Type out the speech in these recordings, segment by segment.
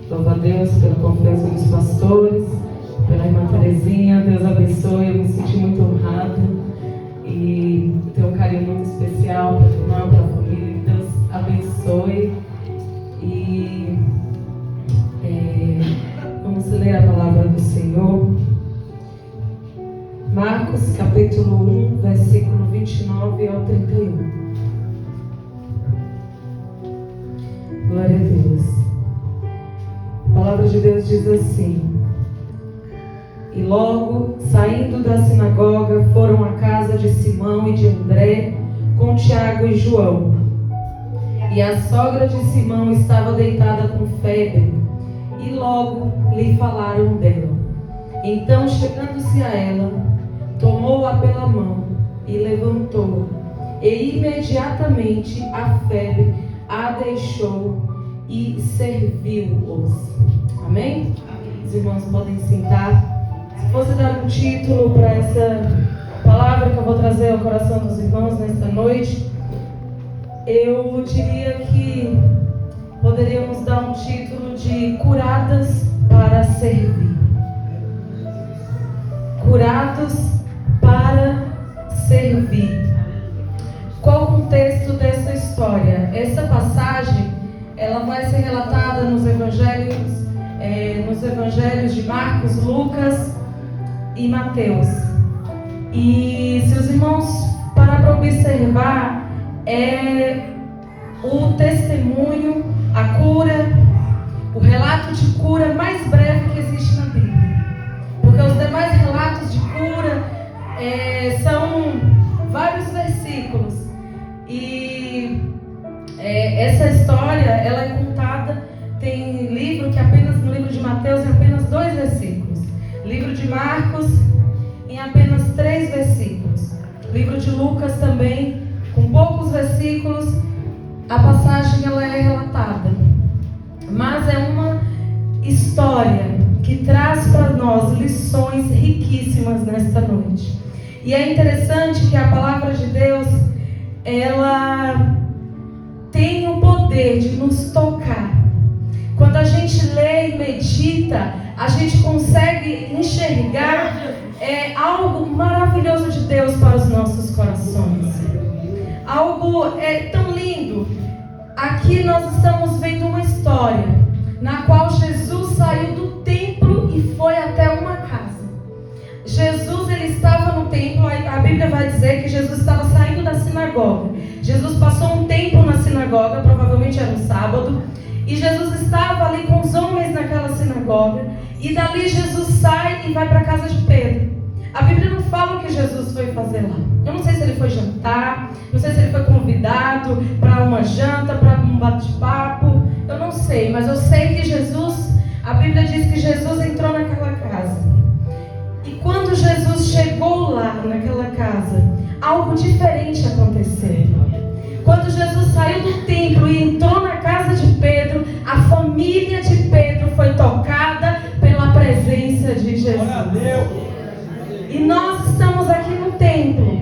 Louvo a Deus pela confiança dos pastores, pela irmã Terezinha. Deus abençoe. Eu me senti muito honrada e tenho um carinho muito especial para a irmã, para a família. Deus abençoe. E vamos ler a palavra do Senhor. Marcos capítulo 1, versículo 29 ao 31. Glória a Deus. A palavra de Deus diz assim: E logo, saindo da sinagoga, foram à casa de Simão e de André, com Tiago e João. E a sogra de Simão estava deitada com febre, e logo lhe falaram dela. Então, chegando-se a ela, tomou-a pela mão e levantou-a, e imediatamente a febre a deixou e serviu-os. Amém? Os irmãos podem sentar. Se fosse dar um título para essa palavra que eu vou trazer ao coração dos irmãos nesta noite, eu diria que poderíamos dar um título de Curadas para Servir. Curados para servir. Qual o contexto dessa história? Essa passagem, ela vai ser relatada nos evangelhos de Marcos, Lucas e Mateus. E se os irmãos parar para observar, é o testemunho, a cura, o relato de cura mais breve que existe na Bíblia. Porque os demais relatos de cura são vários versículos. E essa história, ela é contada, tem livro que apenas, no livro de Mateus, em apenas 2 versículos. Livro de Marcos, em apenas 3 versículos. Livro de Lucas também, com poucos versículos, a passagem ela é relatada. Mas é uma história que traz para nós lições riquíssimas nesta noite. E é interessante que a palavra de Deus, ela tem o poder de nos tocar. Quando a gente lê e medita, a gente consegue enxergar algo maravilhoso de Deus para os nossos corações. Algo tão lindo. Aqui nós estamos vendo uma história na qual Jesus saiu do templo e foi até uma casa. Jesus, ele estava no templo. A Bíblia vai dizer que Jesus estava saindo da sinagoga. Jesus passou um tempo na sinagoga, provavelmente era um sábado, e Jesus estava ali com os homens naquela sinagoga, e dali Jesus sai e vai para a casa de Pedro. A Bíblia não fala o que Jesus foi fazer lá. Eu não sei se ele foi jantar, não sei se ele foi convidado para uma janta, para um bate-papo, eu não sei, mas eu sei que Jesus, a Bíblia diz que Jesus entrou naquela casa. E quando Jesus chegou lá naquela casa, algo diferente aconteceu. Quando Jesus saiu do templo e entrou na casa de Pedro, a família de Pedro foi tocada pela presença de Jesus. E nós estamos aqui no templo.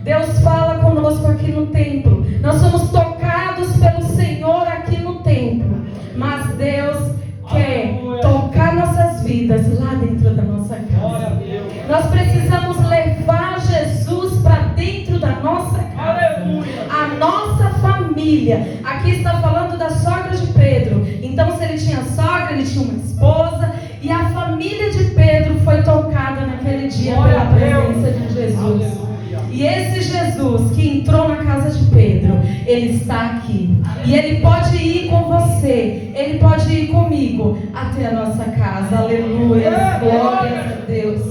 Deus fala conosco aqui no templo. Nós somos tocados pelo Senhor aqui no templo. Mas Deus quer tocar nossas vidas lá dentro da nossa casa. Nós precisamos levar Jesus para dentro da nossa casa. A nossa família. Aqui está falando da sogra de Pedro. Então, se ele tinha sogra, ele tinha uma esposa. E a família de Pedro foi tocada naquele dia pela presença de Jesus. E esse Jesus que entrou na casa de Pedro, ele está aqui. E ele pode ir com você, ele pode ir comigo até a nossa casa. Aleluia, glória a Deus.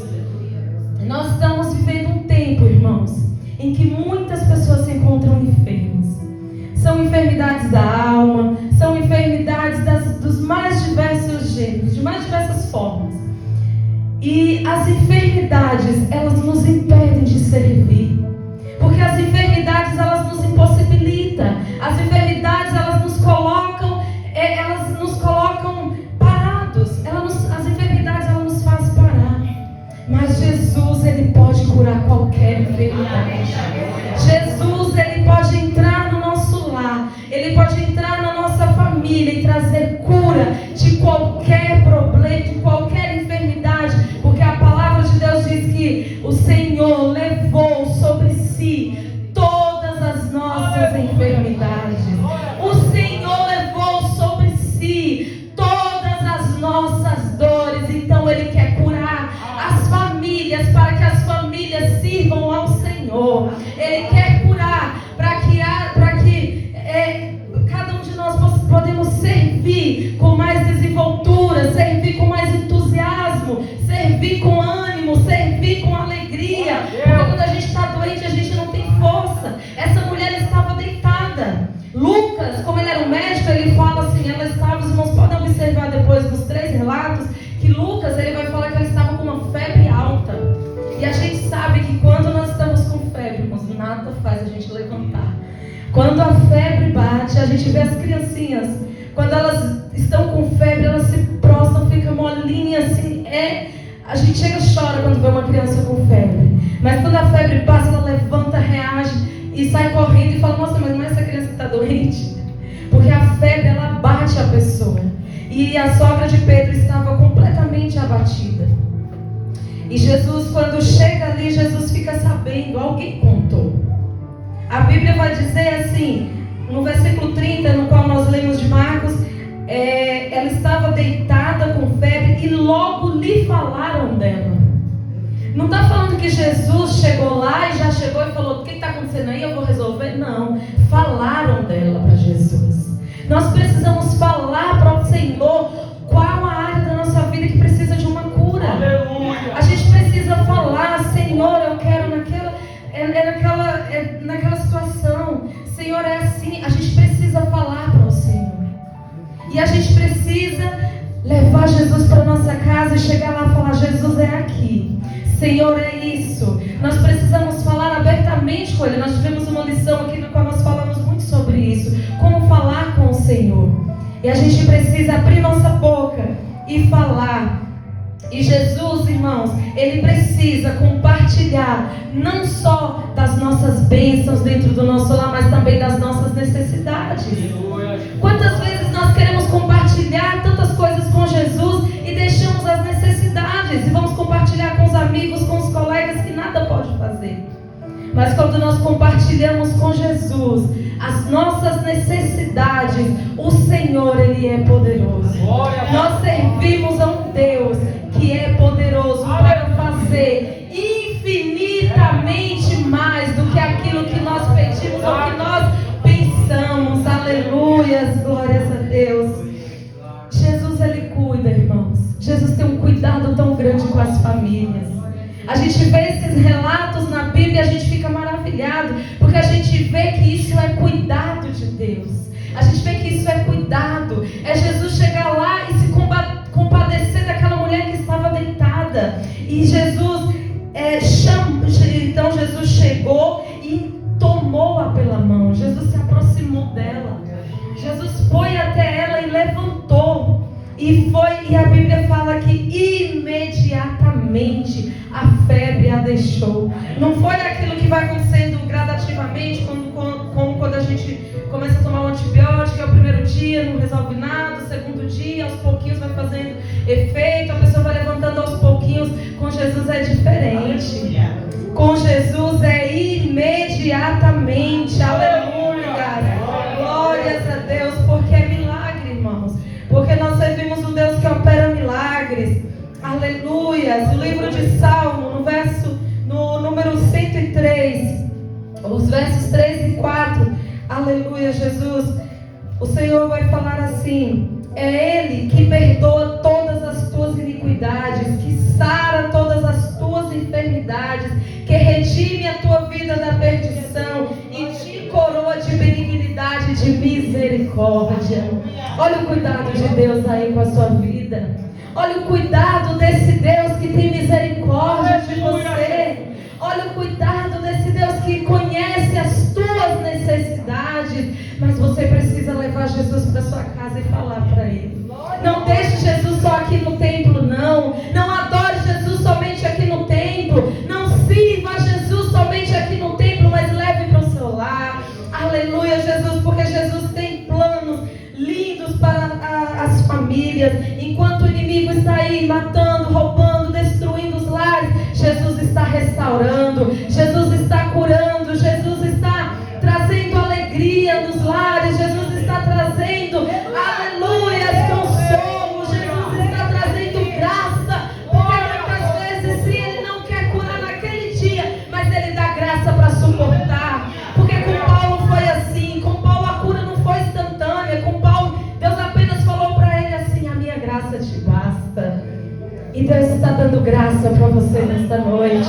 Nós estamos vivendo um tempo, irmãos, em que muitas pessoas se encontram enfermas. São enfermidades da alma, são enfermidades dos mais diversos gêneros, de mais diversas formas. E as enfermidades, elas nos impedem de servir. Porque as enfermidades, elas nos impossibilitam. As enfermidades, elas nos colocam parados. As enfermidades, elas nos fazem parar. Mas Jesus, ele pode curar qualquer enfermidade. Jesus, ele pode entrar no nosso lar. Ele pode entrar na nossa família e trazer cura de qualquer Senhor. Ele quer curar para que cada um de nós podemos servir com mais desenvoltura, servir com mais entusiasmo, servir com ânimo, servir com alegria. Porque quando a gente está doente, a gente não tem força. Essa mulher estava deitada. Lucas, como ele era um médico, ele fala assim, ela estava, os irmãos podem observar depois dos 3 relatos, que Lucas, ele vai falar que ela estava com uma febre alta. E a gente sabe que quando nós estamos com febre, irmãos, nada faz a gente levantar. Quando a febre bate, a gente vê as criancinhas, quando elas estão com febre, elas se prostram, ficam molinhas assim, a gente chega e chora quando vê uma criança com febre. Mas quando a febre passa, ela levanta, reage e sai correndo e fala, nossa, mas não é essa criança que está doente? Porque a febre, ela bate a pessoa. E a sogra de Pedro estava completamente abatida. E Jesus, quando chega ali, Jesus fica sabendo, alguém contou. A Bíblia vai dizer assim, no versículo 30, no qual nós lemos de Marcos, ela estava deitada com febre e logo lhe falaram dela. Não está falando que Jesus chegou lá e já chegou e falou, o que está acontecendo aí, eu vou resolver. Não, falaram dela para Jesus. Nós precisamos falar para o Senhor qual a área da nossa vida que precisa de uma cura. Aleluia. A gente precisa falar, Senhor, eu quero naquela situação. Senhor, é assim. A gente precisa falar para o Senhor. E a gente precisa levar Jesus para nossa casa e chegar lá e falar, Jesus, é aqui. Senhor, é isso. Nós precisamos falar abertamente com Ele. Nós tivemos uma lição aqui no qual nós falamos muito sobre isso. Como falar com o Senhor. E a gente precisa abrir nossa boca e falar. E Jesus, irmãos, Ele precisa compartilhar não só das nossas bênçãos dentro do nosso lar, mas também das nossas necessidades. Quantas vezes nós queremos compartilhar tantas coisas com Jesus e deixamos as necessidades e vamos compartilhar com os amigos, com os colegas que nada pode fazer. Mas quando nós compartilhamos com Jesus as nossas necessidades, o Senhor, Ele é poderoso. Nós servimos a um Deus que é poderoso para fazer infinitamente mais do que aquilo que nós pedimos ou que nós pensamos. Aleluias, glórias a Deus. Jesus, Ele cuida, irmãos. Jesus tem um cuidado tão grande com as famílias. A gente vê esses relatos na Bíblia e a gente fica maravilhado, porque a gente vê que isso é cuidado de Deus. A gente vê que isso é cuidado. É Jesus chegar lá e se compadecer daquela mulher que estava deitada. E Jesus então Jesus chegou e tomou-a pela mão. Jesus se aproximou dela. Jesus foi até ela e levantou. E a Bíblia fala que imediatamente a febre a deixou. Não foi aquilo que vai acontecendo gradativamente, como quando a gente começa a tomar um antibiótico, é o primeiro dia, não resolve nada, o segundo dia, aos pouquinhos vai fazendo efeito, a pessoa vai levantando aos pouquinhos. Com Jesus é diferente. Com Jesus é imediatamente. Aleluia. Glórias a Deus, porque é milagre, irmãos. Porque nós servimos um Deus que opera milagres. Aleluia. O livro de Salmo, no número 103, os versos 3 e 4. Aleluia, Jesus. O Senhor vai falar assim: é Ele que perdoa todas as tuas iniquidades, que sara todas as tuas enfermidades, que redime a tua vida da perdição e te coroa de benignidade e de misericórdia. Olha o cuidado de Deus aí com a sua vida. Olha o cuidado desse Deus que tem misericórdia de você. Olha o cuidado desse Deus que conhece as tuas necessidades. Mas você precisa levar Jesus para sua casa e falar para Ele. Não deixe Jesus só aqui no templo, não. Não adore Jesus somente aqui no templo. Não sirva Jesus somente aqui no templo, mas leve para o seu lar. Aleluia, Jesus, porque Jesus tem planos lindos para as famílias. Enquanto o inimigo está aí matando, roubando, destruindo os lares, Jesus está restaurando, Jesus está curando, Jesus está trazendo alegria nos lares, Jesus está trazendo, aleluia, consolo, Jesus está trazendo graça, porque muitas vezes se Ele não quer curar naquele dia, mas Ele dá graça para suportar dando graça para você nesta noite.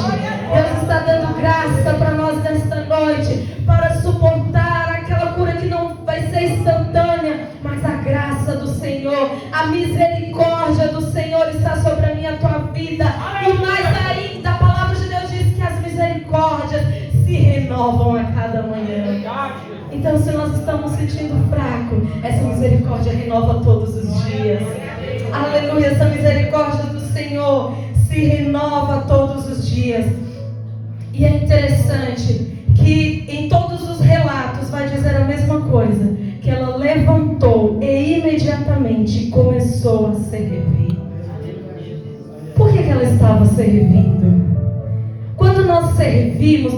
Deus está dando graça para nós nesta noite, para suportar aquela cura que não vai ser instantânea, mas a graça do Senhor, a misericórdia do Senhor está sobre a minha e a tua vida. E mais ainda, a palavra de Deus diz que as misericórdias se renovam a cada manhã. Então, se nós estamos sentindo fraco, essa misericórdia renova todos os dias. Aleluia, essa misericórdia do Senhor se renova todos os dias. E é interessante que em todos os relatos vai dizer a mesma coisa, que ela levantou e imediatamente começou a servir. Por que ela estava servindo? Quando nós servimos,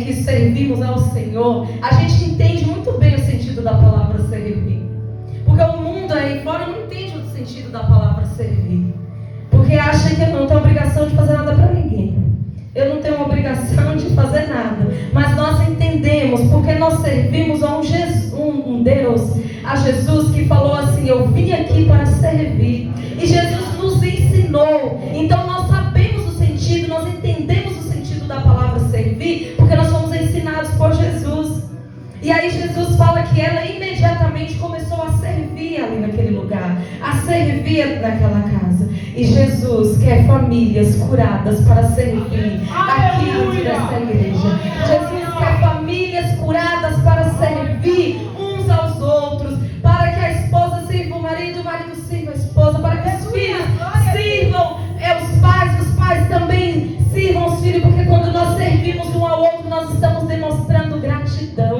que servimos ao Senhor, a gente entende muito bem o sentido da palavra servir. Porque o mundo aí fora não entende o sentido da palavra servir. Porque acha que eu não tenho obrigação de fazer nada para ninguém. Eu não tenho obrigação de fazer nada. Mas nós entendemos, porque nós servimos a um Deus, a Jesus, que falou assim: eu vim aqui para servir. E Jesus nos ensinou. Então nós sabemos o sentido, nós entendemos o sentido da palavra servir, porque nós fomos ensinados por Jesus. E aí Jesus fala que ela imediatamente começou a servir ali naquele lugar, a servir naquela casa. E Jesus quer famílias curadas para servir aqui dentro dessa igreja. Jesus quer famílias curadas para servir uns aos outros, para que a esposa sirva o marido sirva a esposa, para que os filhos sirvam os pais também sirvam os filhos, porque quando nós servimos um ao outro, nós estamos demonstrando gratidão.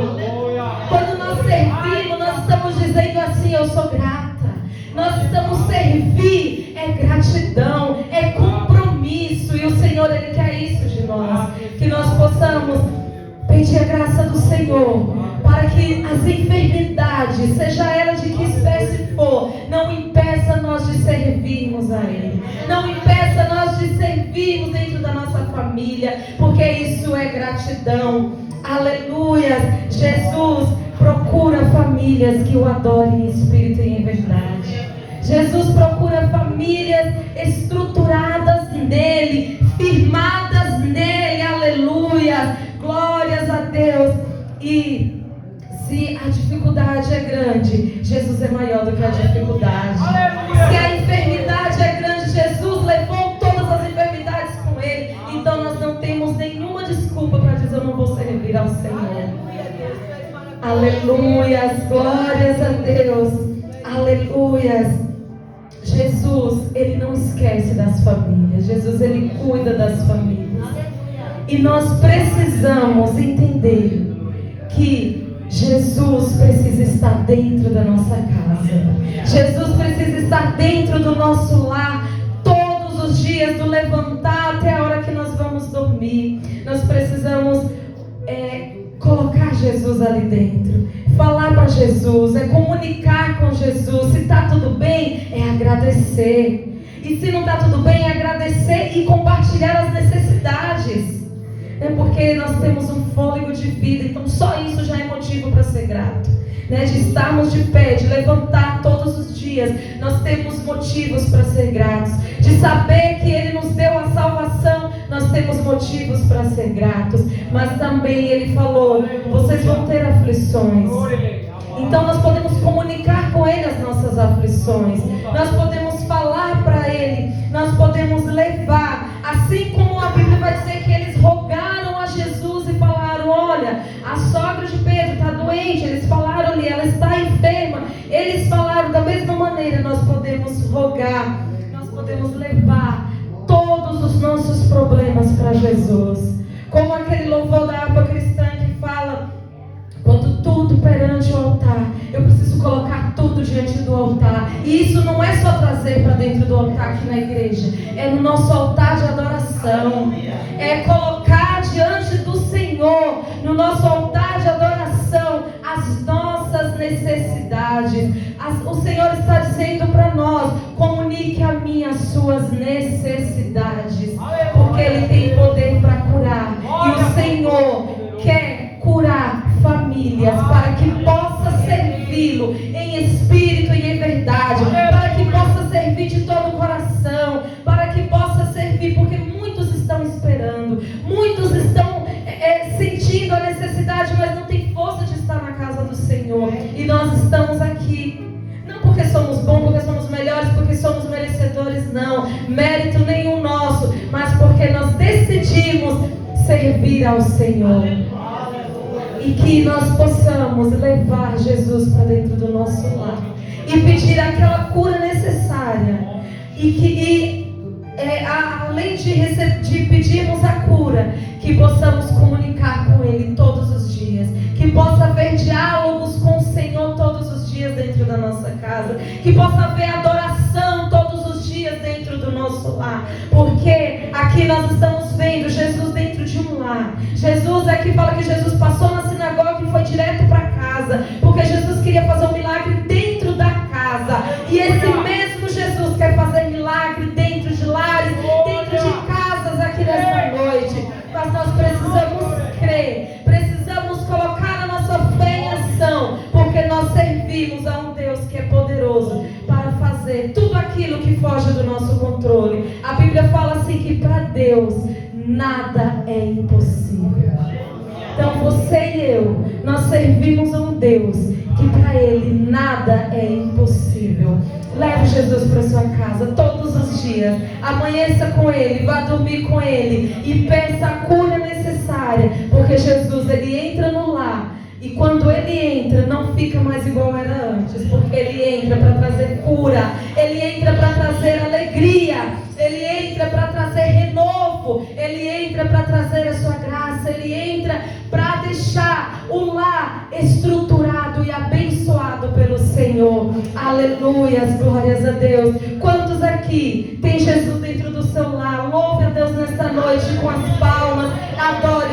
Quando nós servimos, nós estamos dizendo assim: eu sou grata. Nós estamos servir, é gratidão, é compromisso. E o Senhor, Ele quer isso de nós, que nós possamos pedir a graça do Senhor, para que as enfermidades, seja ela de que espécie for, não impeça nós de servirmos a Ele, não impeça nós de servirmos dentro da nossa família, porque isso é gratidão. Aleluia. Jesus procura famílias que o adorem em espírito e em verdade. Jesus procura famílias estruturadas nele, firmadas nele. Aleluia. Glórias a Deus. E se a dificuldade é grande, Jesus é maior do que a dificuldade. Se a enfermidade é grande, Jesus levou todas as enfermidades com Ele. Então nós não temos nenhuma desculpa para dizer: eu não vou servir ao Senhor. Aleluia. Glórias a Deus. Aleluia. Jesus, Ele não esquece das famílias. Jesus, Ele cuida das famílias. E nós precisamos entender que Jesus precisa estar dentro da nossa casa. Jesus precisa estar dentro do nosso lar todos os dias, do levantar até a hora que nós vamos dormir. Nós precisamos colocar Jesus ali dentro, falar para Jesus, comunicar com Jesus. Se está tudo bem, é agradecer. E se não está tudo bem, é agradecer e compartilhar as necessidades. Porque nós temos um fôlego de vida, então só isso já é motivo para ser grato. De estarmos de pé, de levantar todos os dias, nós temos motivos para ser gratos. De saber que Ele nos deu a salvação, nós temos motivos para ser gratos. Mas também Ele falou: vocês vão ter aflições. Então nós podemos comunicar com Ele as nossas aflições. Nós podemos falar para Ele. Nós podemos levar. Assim como a Bíblia vai dizer que eles rogaram a Jesus e falaram: olha, a sogra de Pedro está doente. Eles falaram ali: ela está enferma. Eles falaram da mesma maneira. Nós podemos rogar. Nós podemos levar todos os nossos problemas para Jesus. Como aquele louvor da harpa cristã que fala: quando tudo perante o altar, eu preciso colocar tudo diante do altar. E isso não é só trazer para dentro do altar aqui na igreja, é no nosso altar de adoração. É colocar diante do Senhor, no nosso altar de adoração, as nossas necessidades. O Senhor está dizendo para nós: comunique a mim as suas necessidades, porque Ele tem poder para curar. E o Senhor quer curar famílias, para que possa servi-lo em espírito e em verdade, para que possa servir de todo o coração, para que possa sentindo a necessidade, mas não tem força de estar na casa do Senhor. E nós estamos aqui. Não porque somos bons, porque somos melhores, porque somos merecedores, não. Mérito nenhum nosso, mas porque nós decidimos servir ao Senhor. E que nós possamos levar Jesus para dentro do nosso lar. E pedir aquela cura necessária. Além de pedirmos a cura, que possamos comunicar com Ele todos os dias. Que possa haver diálogos com o Senhor todos os dias dentro da nossa casa. Que possa haver adoração todos os dias dentro do nosso lar. Porque aqui nós estamos vendo Jesus dentro de um lar. Jesus aqui fala que Jesus passou na sinagoga e foi direto para casa. Porque Jesus queria fazer um milagre dentro da casa. E esse mesmo Jesus quer fazer milagre dentro de lares, dentro de casas aqui nesta noite. Mas nós precisamos crer, precisamos colocar a nossa fé em ação, porque nós servimos a um Deus que é poderoso para fazer tudo aquilo que foge do nosso controle. A Bíblia fala assim que para Deus nada é impossível. Então você e eu, nós servimos a um Deus que para Ele nada é impossível. Leve Jesus para sua casa todos os dias. Amanheça com Ele, vá dormir com Ele e peça a cura necessária. Porque Jesus, Ele entra no lar. E quando Ele entra, não fica mais igual era antes. Porque Ele entra para trazer cura. Ele entra para trazer alegria. Ele entra para trazer renovo. Ele entra para trazer a sua graça. Ele entra para deixar o lar estruturado e abençoado pelo Senhor. Aleluias, glórias a Deus. Quantos aqui tem Jesus dentro do seu lar? Louve a Deus nesta noite com as palmas. Adore